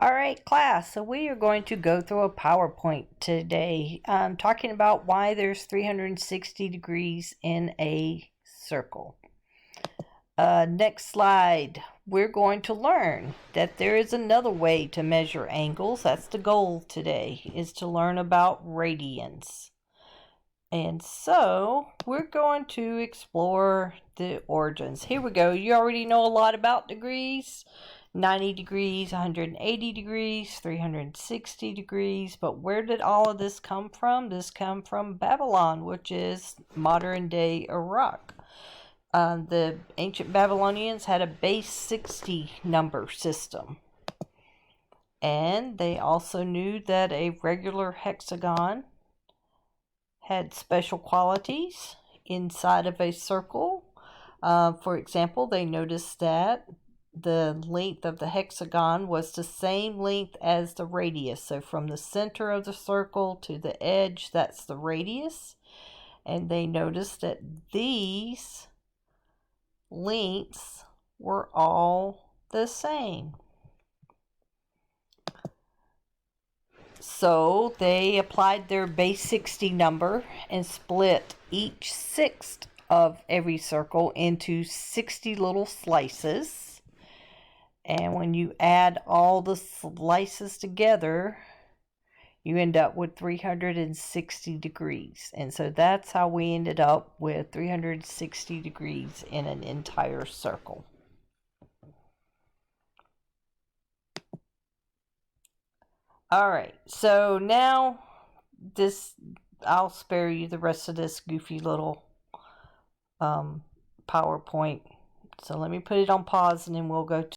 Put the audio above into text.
All right, class, so we are going to go through a PowerPoint today, talking about why there's 360 degrees in a circle. Next slide, we're going to learn that there is another way to measure angles. That's the goal today, is to learn about radians. And so we're going to explore the origins. Here we go. You already know a lot about degrees. 90 degrees, 180 degrees, 360 degrees. But where did all of this come from? This come from Babylon, which is modern day Iraq. The ancient Babylonians had a base 60 number system. And they also knew that a regular hexagon had special qualities inside of a circle. For example, they noticed that the length of the hexagon was the same length as the radius. So from the center of the circle to the edge, that's the radius. And they noticed that these lengths were all the same. So they applied their base 60 number and split each sixth of every circle into 60 little slices. And when you add all the slices together, you end up with 360 degrees. And so that's how we ended up with 360 degrees in an entire circle. All right, so now I'll spare you the rest of this goofy little PowerPoint. So let me put it on pause and then we'll go to